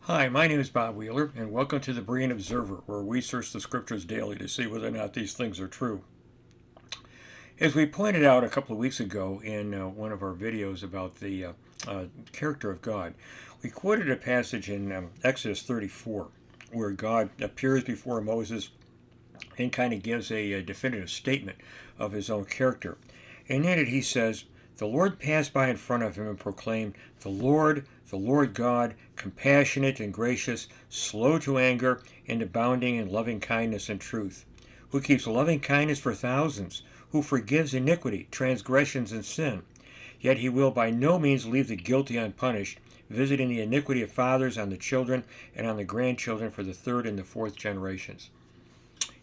Hi, my name is Bob Wheeler, and welcome to the Berean Observer, where we search the scriptures daily to see whether or not these things are true. As we pointed out a couple of weeks ago in one of our videos about the character of God, we quoted a passage in Exodus 34 where God appears before Moses and kind of gives a definitive statement of his own character. And in it he says, "The Lord passed by in front of him and proclaimed, the Lord God, compassionate and gracious, slow to anger, and abounding in loving kindness and truth, who keeps loving kindness for thousands, who forgives iniquity, transgressions, and sin. Yet he will by no means leave the guilty unpunished, visiting the iniquity of fathers on the children and on the grandchildren for the third and the fourth generations."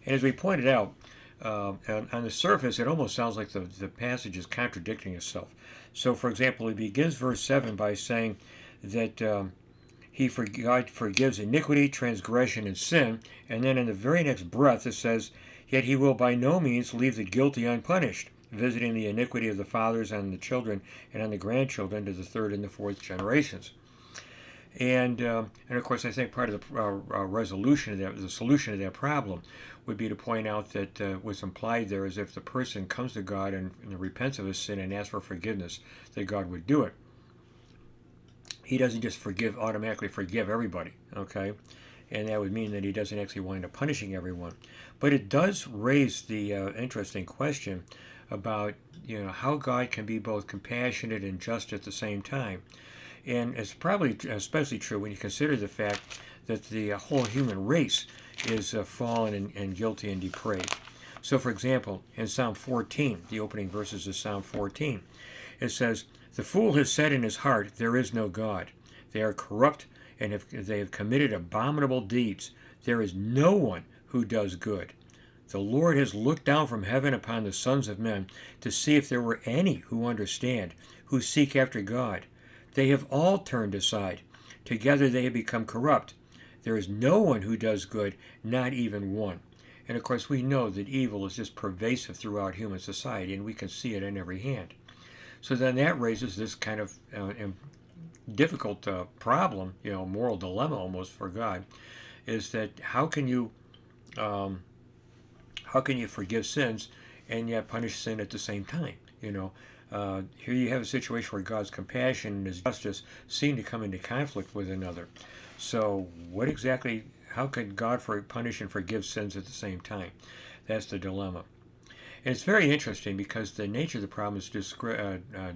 And as we pointed out, on the surface, it almost sounds like the passage is contradicting itself. So, for example, it begins verse 7 by saying that God forgives iniquity, transgression, and sin. And then in the very next breath, it says, "Yet he will by no means leave the guilty unpunished, visiting the iniquity of the fathers on the children and on the grandchildren to the third and the fourth generations." And of course, I think part of the resolution of that, the solution to that problem, would be to point out that what's implied there is if the person comes to God and repents of his sin and asks for forgiveness, that God would do it. He doesn't just automatically forgive everybody, okay? And that would mean that he doesn't actually wind up punishing everyone. But it does raise the interesting question about how God can be both compassionate and just at the same time. And it's probably especially true when you consider the fact that the whole human race is fallen and guilty and depraved. So, for example, in Psalm 14, the opening verses of Psalm 14, it says, "The fool has said in his heart, there is no God. They are corrupt and they have committed abominable deeds. There is no one who does good. The Lord has looked down from heaven upon the sons of men to see if there were any who understand, who seek after God. They have all turned aside. Together they have become corrupt. There is no one who does good, not even one." And of course, we know that evil is just pervasive throughout human society, and we can see it in every hand. So then that raises this kind of difficult problem, moral dilemma almost for God, is that how can you forgive sins and yet punish sin at the same time? Here you have a situation where God's compassion and his justice seem to come into conflict with another. So how could God punish and forgive sins at the same time? That's the dilemma. And it's very interesting because the nature of the problem is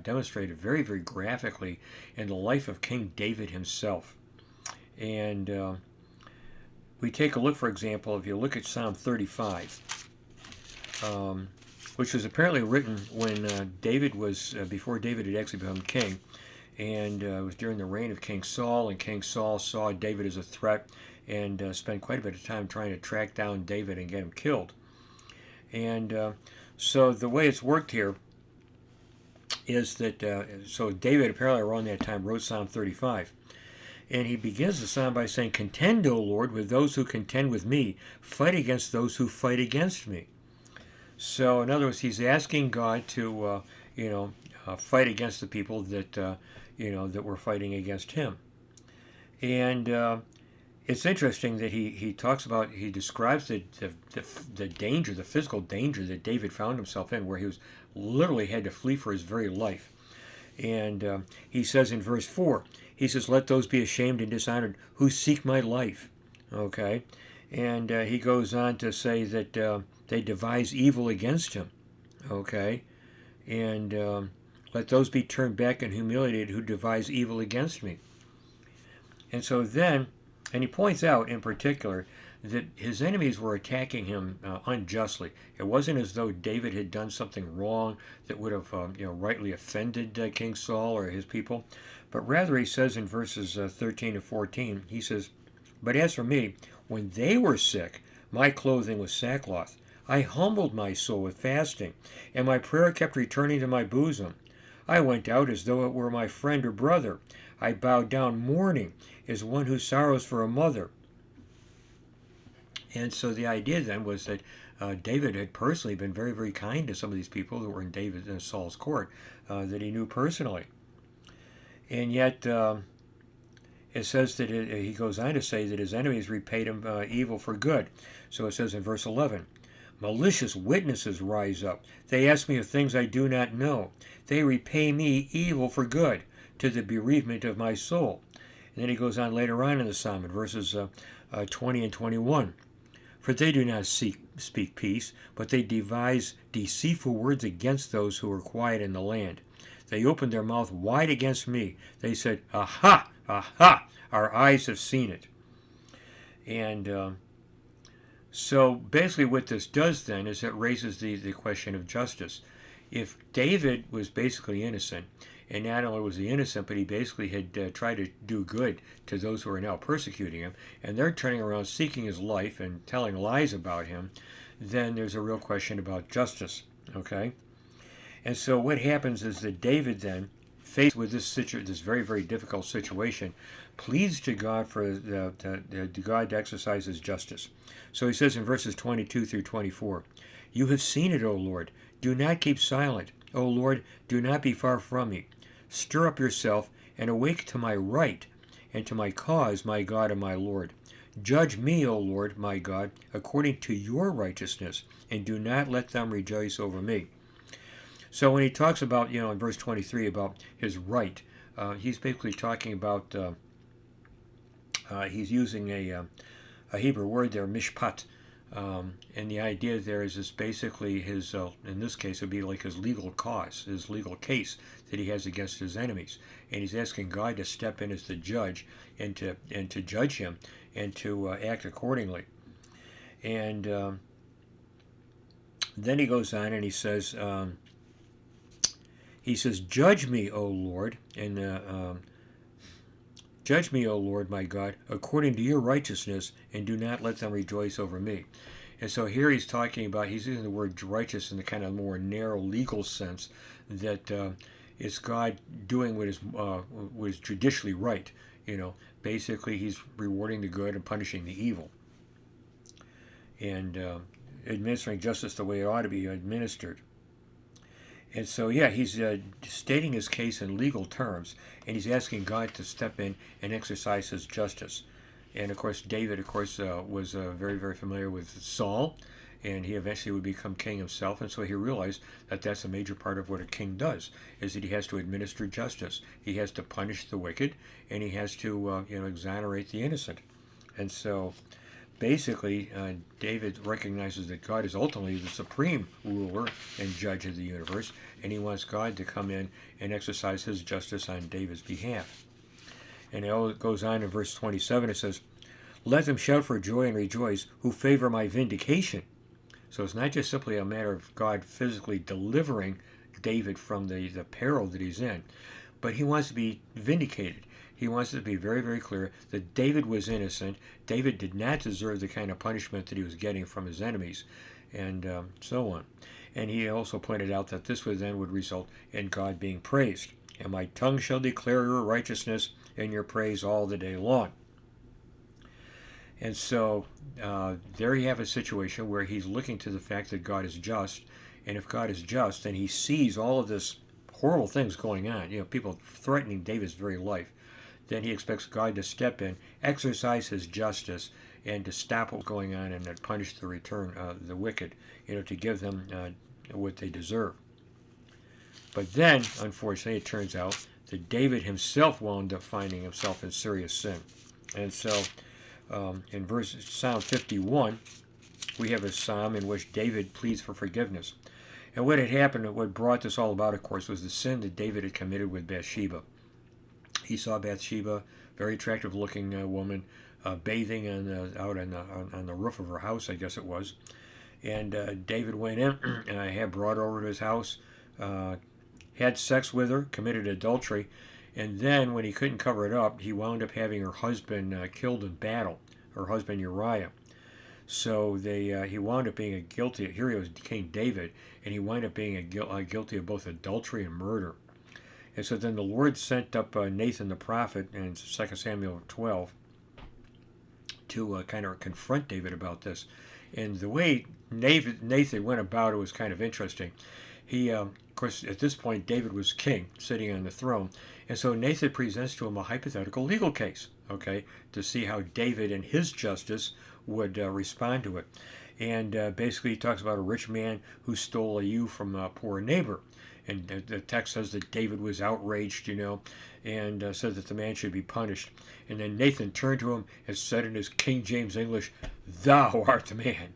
demonstrated very, very graphically in the life of King David himself. And we take a look, for example, if you look at Psalm 35, which was apparently written when David was, before David had actually become king. And it was during the reign of King Saul, and King Saul saw David as a threat and spent quite a bit of time trying to track down David and get him killed. And so the way it's worked here is that, so David apparently around that time wrote Psalm 35. And he begins the psalm by saying, "Contend, O Lord, with those who contend with me. Fight against those who fight against me." So, in other words, he's asking God to, fight against the people that, that were fighting against him. And it's interesting that he describes the danger, the physical danger that David found himself in, where he was literally had to flee for his very life. And he says in verse 4, he says, "Let those be ashamed and dishonored who seek my life." Okay? And he goes on to say that they devise evil against him. Okay? And let those be turned back and humiliated who devise evil against me. And so then, and he points out in particular that his enemies were attacking him unjustly. It wasn't as though David had done something wrong that would have rightly offended King Saul or his people, but rather he says in verses 13 to 14, he says, "But as for me, when they were sick, my clothing was sackcloth. I humbled my soul with fasting, and my prayer kept returning to my bosom. I went out as though it were my friend or brother. I bowed down mourning as one who sorrows for a mother." And so the idea then was that David had personally been very, very kind to some of these people who were in David and Saul's court that he knew personally. And yet it says that he goes on to say that his enemies repaid him evil for good. So it says in verse 11, malicious witnesses rise up. They ask me of things I do not know. They repay me evil for good, to the bereavement of my soul. And then he goes on later on in the psalm in verses 20 and 21. For they do not speak peace, but they devise deceitful words against those who are quiet in the land. They opened their mouth wide against me. They said, aha, aha, our eyes have seen it. And so basically what this does then is it raises the question of justice. If David was basically innocent, and not only was he innocent, but he basically had tried to do good to those who are now persecuting him, and they're turning around seeking his life and telling lies about him, then there's a real question about justice. Okay? And so what happens is that David then, faced with this very, very difficult situation, pleads to God for God to exercise his justice. So he says in verses 22 through 24, you have seen it, O Lord. Do not keep silent. O Lord, do not be far from me. Stir up yourself and awake to my right and to my cause, my God and my Lord. Judge me, O Lord, my God, according to your righteousness, and do not let them rejoice over me. So when he talks about, in verse 23 about his right, he's basically talking about, he's using a Hebrew word there, mishpat. And the idea there is basically his, in this case, it would be like his legal cause, his legal case that he has against his enemies. And he's asking God to step in as the judge and to judge him and to act accordingly. And then he goes on and he says, judge me, O Lord, and judge me, O Lord, my God, according to your righteousness, and do not let them rejoice over me. And so here he's talking about, he's using the word righteous in the kind of more narrow legal sense, that it's God doing what is judicially right. Basically he's rewarding the good and punishing the evil, and administering justice the way it ought to be administered. And so, yeah, he's stating his case in legal terms, and he's asking God to step in and exercise his justice. And, of course, David, was very, very familiar with Saul, and he eventually would become king himself, and so he realized that that's a major part of what a king does, is that he has to administer justice. He has to punish the wicked, and he has to, exonerate the innocent. And so basically, David recognizes that God is ultimately the supreme ruler and judge of the universe, and he wants God to come in and exercise his justice on David's behalf. And it goes on in verse 27, it says, let them shout for joy and rejoice who favor my vindication. So it's not just simply a matter of God physically delivering David from the peril that he's in, but he wants to be vindicated. He wants it to be very, very clear that David was innocent. David did not deserve the kind of punishment that he was getting from his enemies, and so on. And he also pointed out that this would result in God being praised. And my tongue shall declare your righteousness and your praise all the day long. And so there you have a situation where he's looking to the fact that God is just. And if God is just, then he sees all of this horrible things going on, people threatening David's very life. Then he expects God to step in, exercise his justice, and to stop what's going on and to punish the wicked, to give them what they deserve. But then, unfortunately, it turns out that David himself wound up finding himself in serious sin. And so in Psalm 51, we have a psalm in which David pleads for forgiveness. And what had happened, what brought this all about, of course, was the sin that David had committed with Bathsheba. He saw Bathsheba, very attractive-looking woman, bathing out on the roof of her house, I guess it was. And David went in, had brought her over to his house, had sex with her, committed adultery, and then when he couldn't cover it up, he wound up having her husband killed in battle, her husband Uriah. So he wound up being guilty. Here he was, King David, and he wound up being guilty of both adultery and murder. And so then the Lord sent up Nathan the prophet in 2 Samuel 12 to kind of confront David about this. And the way Nathan went about it was kind of interesting. He, of course, at this point, David was king, sitting on the throne. And so Nathan presents to him a hypothetical legal case. okay, to see how David and his justice would respond to it. And basically, he talks about a rich man who stole a ewe from a poor neighbor. And the text says that David was outraged, and said that the man should be punished. And then Nathan turned to him and said in his King James English, "Thou art the man."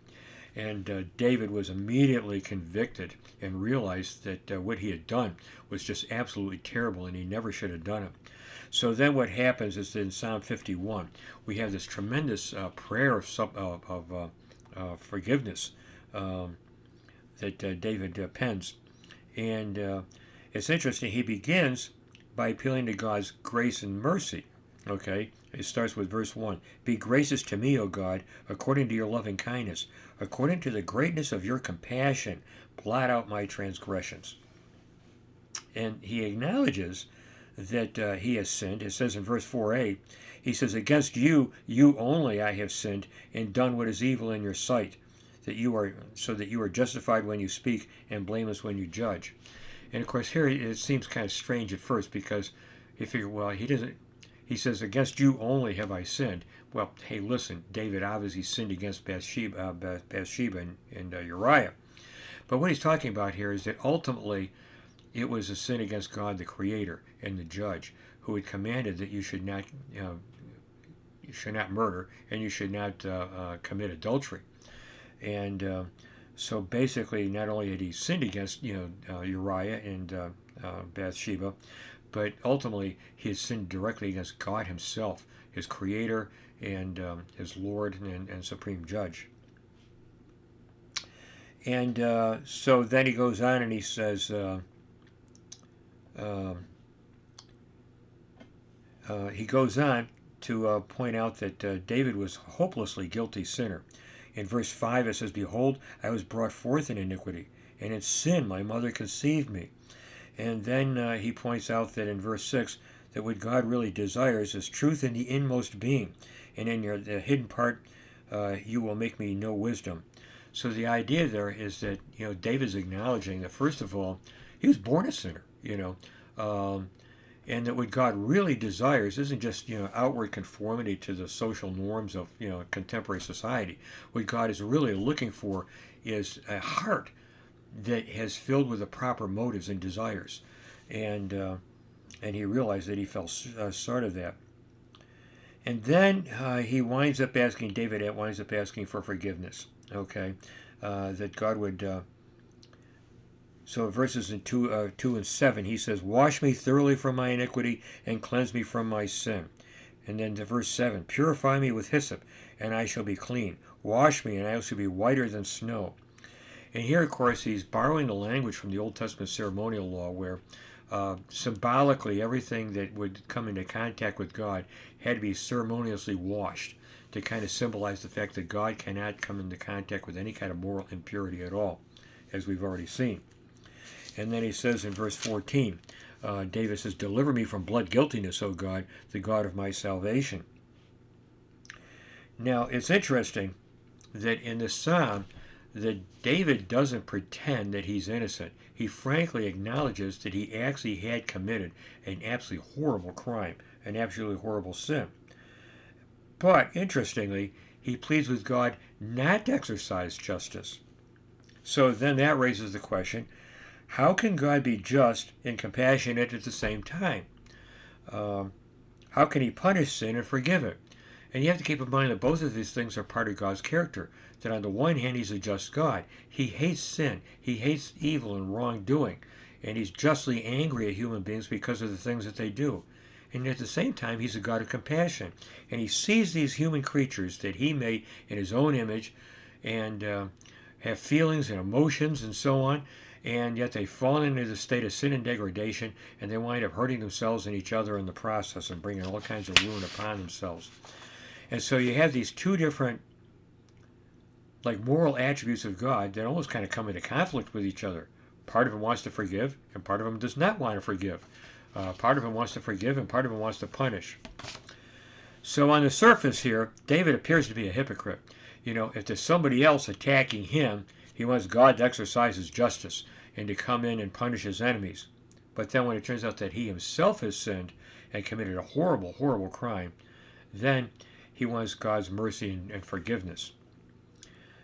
And David was immediately convicted and realized that what he had done was just absolutely terrible, and he never should have done it. So then what happens is that in Psalm 51, we have this tremendous prayer of forgiveness that David pens. And it's interesting. He begins by appealing to God's grace and mercy. Okay, it starts with verse 1. Be gracious to me, O God, according to your loving kindness. According to the greatness of your compassion, blot out my transgressions. And he acknowledges that he has sinned. It says in verse 4a, he says, against you, you only I have sinned and done what is evil in your sight, so that you are justified when you speak and blameless when you judge. And of course here it seems kind of strange at first, because you figure, well, he says, against you only have I sinned. Well, hey, listen, David obviously sinned against Bathsheba and Uriah. But what he's talking about here is that ultimately it was a sin against God, the Creator, and the Judge, who had commanded that you should not murder and you should not commit adultery. And so basically, not only had he sinned against Uriah and Bathsheba, but ultimately he had sinned directly against God Himself, His Creator and His Lord and Supreme Judge. And so then he goes on and he says, he goes on to point out that David was a hopelessly guilty sinner. In verse 5 it says, behold, I was brought forth in iniquity, and in sin my mother conceived me. And then he points out that in verse 6, that what God really desires is truth in the inmost being, and in the hidden part you will make me know wisdom. So the idea there is that David's acknowledging that first of all he was born a sinner, and that what God really desires isn't just outward conformity to the social norms of contemporary society. What God is really looking for is a heart that has filled with the proper motives and desires, and he realized that he fell short of that. And then David winds up asking for forgiveness. Okay, that God would. So verses in 2 and 7, he says, wash me thoroughly from my iniquity and cleanse me from my sin. And then to verse 7, purify me with hyssop, and I shall be clean. Wash me, and I shall be whiter than snow. And here, of course, he's borrowing the language from the Old Testament ceremonial law, where symbolically everything that would come into contact with God had to be ceremoniously washed, to kind of symbolize the fact that God cannot come into contact with any kind of moral impurity at all, as we've already seen. And then he says in verse 14, David says, deliver me from blood guiltiness, O God, the God of my salvation. Now, it's interesting that in this psalm, that David doesn't pretend that he's innocent. He frankly acknowledges that he actually had committed an absolutely horrible crime, an absolutely horrible sin. But, interestingly, he pleads with God not to exercise justice. So then that raises the question, how can God be just and compassionate at the same time? How can He punish sin and forgive it? And you have to keep in mind that both of these things are part of God's character. That on the one hand, He's a just God. He hates sin. He hates evil and wrongdoing. And He's justly angry at human beings because of the things that they do. And at the same time, He's a God of compassion. And He sees these human creatures that He made in His own image and have feelings and emotions and so on. And yet they fall into the state of sin and degradation, and they wind up hurting themselves and each other in the process and bringing all kinds of ruin upon themselves. And so you have these two different moral attributes of God that almost kind of come into conflict with each other. Part of him wants to forgive, and part of him does not want to forgive. Part of him wants to forgive, and part of him wants to punish. So on the surface here, David appears to be a hypocrite. If there's somebody else attacking him, he wants God to exercise His justice and to come in and punish His enemies. But then when it turns out that he himself has sinned and committed a horrible, horrible crime, then he wants God's mercy and forgiveness.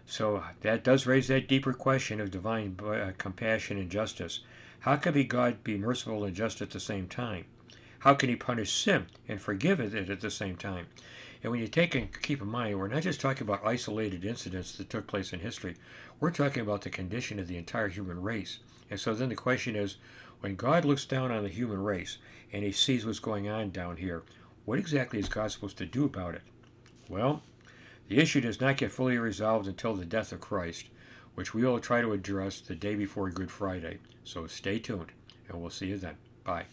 So that does raise that deeper question of divine compassion and justice. How can God be merciful and just at the same time? How can he punish sin and forgive it at the same time? And when you take and keep in mind, we're not just talking about isolated incidents that took place in history. We're talking about the condition of the entire human race. And so then the question is, when God looks down on the human race and he sees what's going on down here, what exactly is God supposed to do about it? Well, the issue does not get fully resolved until the death of Christ, which we will try to address the day before Good Friday. So stay tuned, and we'll see you then. Bye.